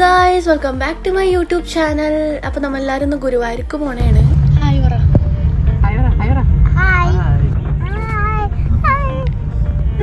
Guys, welcome back to my YouTube channel. അപ്പോൾ നമ്മളെല്ലാവരും ഒന്ന് ഗുരുവായൂർക്ക് പോണേണ്. ഹായ് പറ.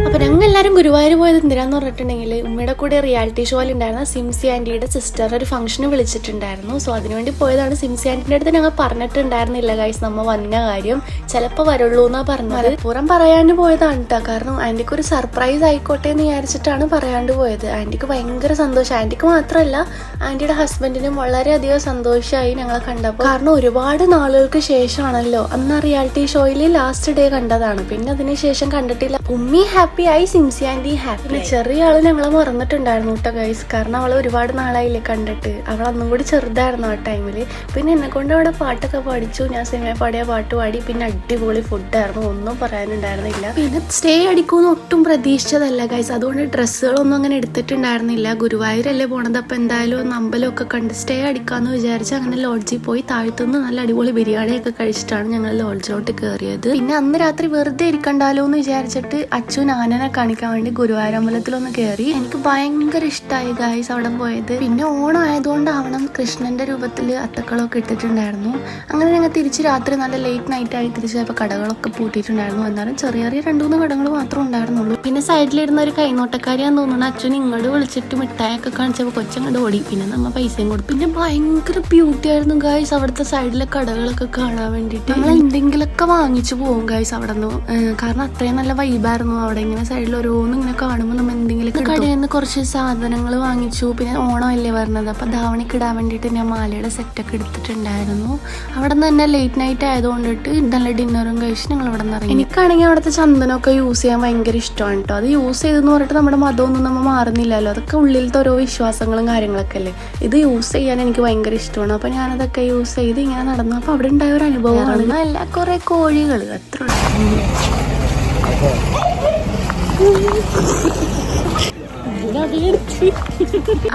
അപ്പോൾ ഞങ്ങൾ എല്ലാവരും ഗുരുവായൂർ പോയത് എന്തിനാന്ന് പറഞ്ഞിട്ടുണ്ടെങ്കിൽ ഉമ്മയുടെ കൂടെ റിയാലിറ്റി ഷോയിൽ ഉണ്ടായിരുന്ന സിംസി ആൻറ്റിയുടെ സിസ്റ്റർ ഒരു ഫംഗ്ഷന് വിളിച്ചിട്ടുണ്ടായിരുന്നു. സോ അതിനുവേണ്ടി പോയതാണ്. സിംസി ആൻറ്റിൻ്റെ അടുത്ത് ഞങ്ങൾ പറഞ്ഞിട്ടുണ്ടായിരുന്നില്ല ഗൈസ് നമ്മൾ വന്ന കാര്യം, ചിലപ്പോൾ വരുള്ളൂ എന്നാണ് പറഞ്ഞത്. പൂരം പറയാണ്ട് പോയതാണ് കേട്ടോ. കാരണം ആൻറ്റിക്ക് ഒരു സർപ്രൈസ് ആയിക്കോട്ടെ എന്ന് വിചാരിച്ചിട്ടാണ് പറയാണ്ട് പോയത്. ആൻറ്റിക്ക് ഭയങ്കര സന്തോഷം. ആൻറ്റിക്ക് മാത്രമല്ല, ആൻറ്റിയുടെ ഹസ്ബൻഡിനും വളരെയധികം സന്തോഷമായി ഞങ്ങളെ കണ്ടപ്പോൾ. കാരണം ഒരുപാട് നാളുകൾക്ക് ശേഷമാണല്ലോ. അന്ന് റിയാലിറ്റി ഷോയിൽ ലാസ്റ്റ് ഡേ കണ്ടതാണ്. പിന്നെ അതിന് ശേഷം കണ്ടിട്ടില്ല. ഉമ്മി ഹാപ്പി ആയി, സിംസി ആൻറ്റി ഹാപ്പി. ചെറിയ ആള് ഞങ്ങളെ മറന്നിട്ടുണ്ടായിരുന്നു കേട്ടോ ഗൈസ്. കാരണം അവൾ ഒരുപാട് നാളായില്ലേ കണ്ടിട്ട്. അവൾ അന്നും കൂടി ചെറുതായിരുന്നു ആ ടൈമില്. പിന്നെ എന്നെ കൊണ്ട് അവിടെ പാട്ടൊക്കെ പഠിച്ചു. ഞാൻ സിനിമ പാടിയ പാട്ട് പാടി. പിന്നെ അടിപൊളി ഫുഡായിരുന്നു, ഒന്നും പറയാനുണ്ടായിരുന്നില്ല. പിന്നെ സ്റ്റേ അടിക്കുമെന്ന് ഒട്ടും പ്രതീക്ഷിച്ചതല്ല ഗൈസ്. അതുകൊണ്ട് ഡ്രസ്സുകളൊന്നും അങ്ങനെ എടുത്തിട്ടുണ്ടായിരുന്നില്ല. ഗുരുവായൂരല്ലേ പോണത്, അപ്പം എന്തായാലും ഒന്ന് അമ്പലമൊക്കെ കണ്ട് സ്റ്റേ അടിക്കാന്ന് വിചാരിച്ച് അങ്ങനെ ലോഡ്ജിൽ പോയി താഴ്ത്തുനിന്ന് നല്ല അടിപൊളി ബിരിയാണിയൊക്കെ കഴിച്ചിട്ടാണ് ഞങ്ങൾ ലോഡ്ജിലോട്ട് കയറിയത്. പിന്നെ അന്ന് രാത്രി വെറുതെ ഇരിക്കണ്ടാലോ എന്ന് വിചാരിച്ചിട്ട് അച്ഛൻ ആനനെ കാണിക്കാൻ വേണ്ടി ഗുരുവായൂർ അമ്പലത്തിലൊന്ന് കയറി. എനിക്ക് ഭയങ്കര ഇഷ്ടമായി ഗൈസ് അവിടെ പോയത്. പിന്നെ ഓണം ആയതുകൊണ്ടാവണം കൃഷ്ണന്റെ രൂപത്തിൽ അത്തക്കളൊക്കെ ഇട്ടിട്ടുണ്ടായിരുന്നു. അങ്ങനെ ഞങ്ങൾ തിരിച്ച് രാത്രി നല്ല ലേറ്റ് നൈറ്റ് ആയി തിരിച്ച് പോയപ്പോൾ കടകളൊക്കെ പൂട്ടിയിട്ടുണ്ടായിരുന്നു. എന്നാലും ചെറിയ ചെറിയ 2-3 കടകൾ മാത്രമേ ഉണ്ടായിരുന്നുള്ളൂ. പിന്നെ സൈഡിലിരുന്ന ഒരു കൈനോട്ടക്കാരിയാന്ന് തോന്നുന്നു. അച്ഛൻ ഇങ്ങോട്ട് വിളിച്ചിട്ട് മിഠായൊക്കെ കാണിച്ചപ്പോൾ കൊച്ചങ്ങോട്ട് ഓടി. പിന്നെ നമ്മ പൈസയും കൊടുത്തു. പിന്നെ ഭയങ്കര ബ്യൂട്ടി ആയിരുന്നു ഗൈസ് അവിടുത്തെ സൈഡിലെ കടകളൊക്കെ കാണാൻ വേണ്ടിയിട്ട്. നമ്മൾ എന്തെങ്കിലുമൊക്കെ വാങ്ങിച്ചു പോകും ഗൈസ് അവിടെ നിന്ന്. കാരണം അത്രയും നല്ല വൈബായിരുന്നു അവിടെ. ഇങ്ങനെ സൈഡിൽ ഓരോന്നും ഇങ്ങനെ കാണുമ്പോൾ നമ്മൾ എന്തെങ്കിലും കടയിൽ നിന്ന് കുറച്ച് സാധനങ്ങൾ വാങ്ങിച്ചു. പിന്നെ ഓണമല്ലേ പറഞ്ഞത്, അപ്പം ധാവണിക്ക് ഇടാൻ വേണ്ടിയിട്ട് ഞാൻ മാലയുടെ സെറ്റൊക്കെ എടുത്തിട്ടുണ്ടായിരുന്നു. അവിടെ നിന്ന് തന്നെ ലേറ്റ് നൈറ്റ് ആയതുകൊണ്ടിട്ട് നല്ല ഡിന്നറും കഴിച്ച് ഞങ്ങൾ അവിടെ നിന്ന് ഇറങ്ങി. എനിക്കാണെങ്കിൽ അവിടുത്തെ ചന്ദനമൊക്കെ യൂസ് ചെയ്യാൻ ഭയങ്കര ഇഷ്ടമാണ് കേട്ടോ. അത് യൂസ് ചെയ്തെന്ന് പറഞ്ഞിട്ട് നമ്മുടെ മതമൊന്നും നമ്മൾ മാറുന്നില്ലല്ലോ. അതൊക്കെ ഉള്ളിലത്തെ ഓരോ വിശ്വാസങ്ങളും കാര്യങ്ങളൊക്കെ അല്ലേ. ഇത് യൂസ് ചെയ്യാൻ എനിക്ക് ഭയങ്കര ഇഷ്ടമാണ്. അപ്പം ഞാനതൊക്കെ യൂസ് ചെയ്ത് ഇങ്ങനെ നടന്നു. അപ്പോൾ അവിടെ ഉണ്ടായ ഒരു അനുഭവമാണ്. അല്ല, കുറേ കോഴികൾ അത്ര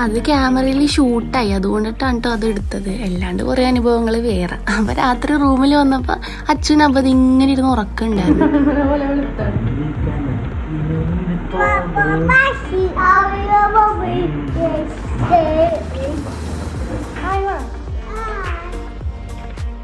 അത് ക്യാമറയിൽ ഷൂട്ടായി, അതുകൊണ്ടിട്ടാണ് കേട്ടോ അത് എടുത്തത്. അല്ലാണ്ട് കുറെ അനുഭവങ്ങൾ വേറെ. അപ്പൊ രാത്രി റൂമിൽ വന്നപ്പോ അച്ഛനും അപ്പൊ ഇങ്ങനെ ഇരുന്ന് ഉറക്കുണ്ടായിരുന്നു.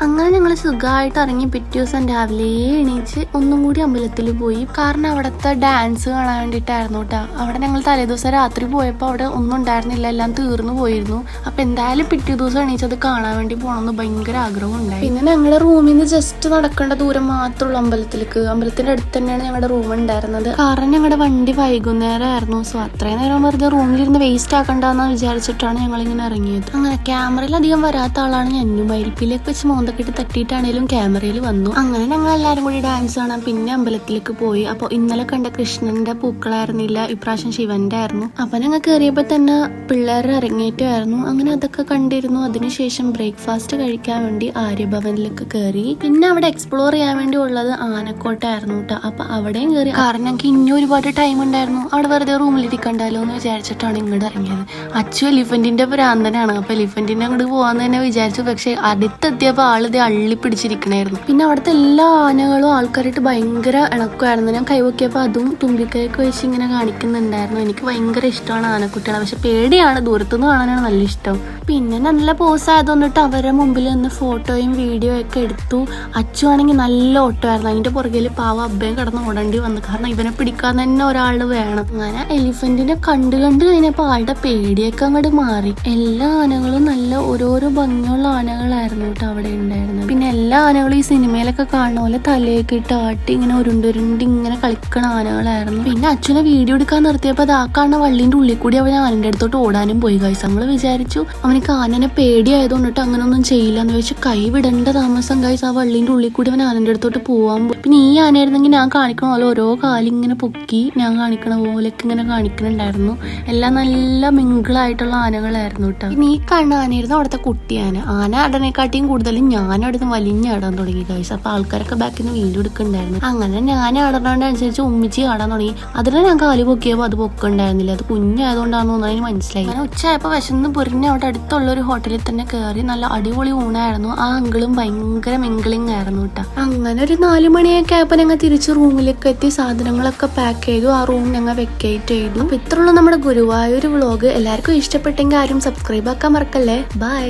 അങ്ങനെ ഞങ്ങൾ സുഖമായിട്ട് ഇറങ്ങി. പിറ്റേ ദിവസം രാവിലെ എണീച്ച് ഒന്നും കൂടി അമ്പലത്തിൽ പോയി. കാരണം അവിടുത്തെ ഡാൻസ് കാണാൻ വേണ്ടിയിട്ടായിരുന്നു കേട്ടോ. അവിടെ ഞങ്ങൾ തലേദിവസം രാത്രി പോയപ്പോൾ അവിടെ ഒന്നും ഉണ്ടായിരുന്നില്ല, എല്ലാം തീർന്നു പോയിരുന്നു. അപ്പം എന്തായാലും പിറ്റേ ദിവസം എണീച്ചത് കാണാൻ വേണ്ടി പോകണമെന്ന് ഭയങ്കര ആഗ്രഹം ഉണ്ടായി. പിന്നെ ഞങ്ങളുടെ റൂമിൽ നിന്ന് ജസ്റ്റ് നടക്കേണ്ട ദൂരം മാത്രമുള്ള അമ്പലത്തിലേക്ക്. അമ്പലത്തിൻ്റെ അടുത്ത് തന്നെയാണ് ഞങ്ങളുടെ റൂം ഉണ്ടായിരുന്നത്. കാരണം ഞങ്ങളുടെ വണ്ടി വൈകുന്നേരമായിരുന്നു. സോ അത്രയും നേരം വെറുതെ റൂമിലിരുന്ന് വേസ്റ്റ് ആക്കണ്ടെന്ന് വിചാരിച്ചിട്ടാണ് ഞങ്ങളിങ്ങനെ ഇറങ്ങിയത്. അങ്ങനെ ക്യാമറയിൽ അധികം വരാത്ത ആളാണ് ഞാനും. മരിപ്പിലേക്ക് വെച്ച് മോന്തക്കിട്ട് തട്ടിയിട്ടാണേലും ക്യാമറയിൽ വന്നു. അങ്ങനെ ഞങ്ങൾ എല്ലാവരും കൂടി ഡാൻസ് കാണാൻ പിന്നെ അമ്പലത്തിലേക്ക് പോയി. അപ്പോൾ ഇന്നലെ കണ്ട കൃഷ്ണന്റെ പൂക്കളായിരുന്നില്ല, ഇപ്രാവശ്യം ശിവന്റെ ആയിരുന്നു. അപ്പൊ ഞങ്ങൾ കയറിയപ്പോൾ തന്നെ പിള്ളേരുടെ അരങ്ങേറ്റമായിരുന്നു. അങ്ങനെ അതൊക്കെ കണ്ടിരുന്നു. അതിനുശേഷം ബ്രേക്ക്ഫാസ്റ്റ് കഴിക്കാൻ വേണ്ടി ആര്യഭവനിലേക്ക് കയറി. പിന്നെ അവിടെ എക്സ്പ്ലോർ ചെയ്യാൻ വേണ്ടി ഉള്ളത് ആനക്കോട്ടായിരുന്നു കേട്ടോ. അപ്പൊ അവിടെയും കയറി. കാരണം ഞങ്ങൾക്ക് ഇനി ഒരുപാട് ടൈം ഉണ്ടായിരുന്നു. അവിടെ വെറുതെ റൂമിലിരിക്കണ്ടല്ലോ എന്ന് വിചാരിച്ചിട്ടാണ് ഇങ്ങോട്ട് ഇറങ്ങിയത്. അച്ചു എലിഫന്റിന്റെ ഭ്രാന്തനാണ്. അപ്പൊ എലിഫന്റിന്റെ അങ്ങോട്ട് പോകാന്ന് തന്നെ വിചാരിച്ചു. പക്ഷെ അടുത്തെത്തിയപ്പോൾ ആളിത് അള്ളിപ്പിടിച്ചിരിക്കണായിരുന്നു. പിന്നെ അവിടുത്തെ എല്ലാ ആനകളും ആൾക്കാരായിട്ട് ഭയങ്കര ഇണക്കുമായിരുന്നു. ഞാൻ കൈവക്കിയപ്പോൾ അതും തുമ്പിക്കൈക്ക് വെച്ച് ഇങ്ങനെ കാണിക്കുന്നുണ്ടായിരുന്നു. എനിക്ക് ഭയങ്കര ഇഷ്ടമാണ് ആനക്കുട്ടികളെ. പക്ഷെ പേടിയാണ്, ദൂരത്തുനിന്ന് കാണാനാണ് നല്ല ഇഷ്ടം. പിന്നെ നല്ല പോസ് ആയതുകൊണ്ടിട്ട് അവരുടെ മുമ്പിൽ നിന്ന് ഫോട്ടോയും വീഡിയോ ഒക്കെ എടുത്തു. അച്ചു ആണെങ്കിൽ നല്ല ഓട്ടമായിരുന്നു. അതിന്റെ പുറകിൽ പാവ അബ്ബയും കിടന്ന് ഓടേണ്ടി വന്നു. കാരണം ഇവനെ പിടിക്കാൻ തന്നെ ഒരാൾ വേണം. അങ്ങനെ എലിഫന്റിനെ കണ്ടു കഴിഞ്ഞപ്പോൾ ആളുടെ പേടിയൊക്കെ അങ്ങോട്ട് മാറി. എല്ലാ ആനകളും നല്ല ഓരോരോ ഭംഗിയുള്ള ആനകളായിരുന്നു കേട്ടോ അവിടെ ഉണ്ടായിരുന്നത്. പിന്നെ എല്ലാ ആനകളും ഈ സിനിമയിലൊക്കെ കാണുന്ന പോലെ തലയൊക്കെ ഇട്ട് ആട്ടി ഇങ്ങനെ ഉരുണ്ടുരുണ്ടി ഇങ്ങനെ കളിക്കണ ആനകളായിരുന്നു. പിന്നെ അച്ഛനെ വീഡിയോ എടുക്കാൻ നിർത്തിയപ്പോൾ അത് ആ കാണുന്ന വള്ളിന്റെ ഉള്ളിൽ കൂടി അവൻ ആനന്റെ അടുത്തോട്ട് ഓടാനും പോയി ഗൈസ്. നമ്മൾ വിചാരിച്ചു അവനക്ക് ആനനെ പേടിയായതുകൊണ്ടിട്ട് അങ്ങനൊന്നും ചെയ്യില്ല എന്ന് വെച്ച് കൈ വിടേണ്ട താമസം ഗൈസ്. ആ വള്ളിന്റെ ഉള്ളിൽ കൂടി അവൻ ആനന്റെ അടുത്തോട്ട് പോവാൻ പോയി. പിന്നെ ഈ ആനയായിരുന്നെങ്കിൽ ഞാൻ കാണിക്കണ പോലെ ഓരോ കാലിങ്ങനെ പൊക്കി ഞാൻ കാണിക്കണ പോലെയൊക്കെ ഇങ്ങനെ കാണിക്കണുണ്ടായിരുന്നു. എല്ലാം നല്ല മിങ്കിളായിട്ടുള്ള ആനകളായിരുന്നു കേട്ടോ. പിന്നെ ഈ കാണുന്ന ആനയായിരുന്നു അവിടുത്തെ കുട്ടി ആന. ആന അടനെക്കാട്ടിയും കൂടുതലും ഞാൻ ഞാനവിടുന്ന് വലിഞ്ഞാടാൻ തുടങ്ങി ഗൈസ്. അപ്പൊ ആൾക്കാരൊക്കെ ബാക്കിൽ നിന്ന് വീഡിയോ എടുക്കണ്ടായിരുന്നു. അങ്ങനെ ഞാൻ ആടുന്നതിനനുസരിച്ച് ഉമ്മിച്ചി ആടാൻ തുടങ്ങി. അതിന് ഞാൻ കാല് പൊക്കിയപ്പോൾ അത് പൊക്കുണ്ടായിരുന്നില്ല. അത് കുഞ്ഞായതുകൊണ്ടാണെന്ന് തോന്നുന്നു അതിന് മനസ്സിലായി. അങ്ങനെ ഉച്ചയായപ്പോൾ വിശന്ന് പൊരിഞ്ഞ് അവിടെ അടുത്തുള്ള ഒരു ഹോട്ടലിൽ തന്നെ കയറി. നല്ല അടിപൊളി ഊണായിരുന്നു. ആ അങ്കിളും ഭയങ്കര മിങ്കിളിങ് ആയിരുന്നു കേട്ടോ. അങ്ങനെ ഒരു 4 മണിയൊക്കെ ആയപ്പോൾ ഞങ്ങൾ തിരിച്ച് റൂമിലേക്ക് എത്തി. സാധനങ്ങളൊക്കെ പാക്ക് ചെയ്തു. ആ റൂം ഞങ്ങൾ വെക്കേറ്റ് ചെയ്തു. അപ്പൊ ഇത്രയുള്ള നമ്മുടെ ഗുരുവായൂർ വ്ളോഗ്. എല്ലാവർക്കും ഇഷ്ടപ്പെട്ടെങ്കിൽ ആരും സബ്സ്ക്രൈബ് ആക്കാൻ മറക്കല്ലേ. ബൈ.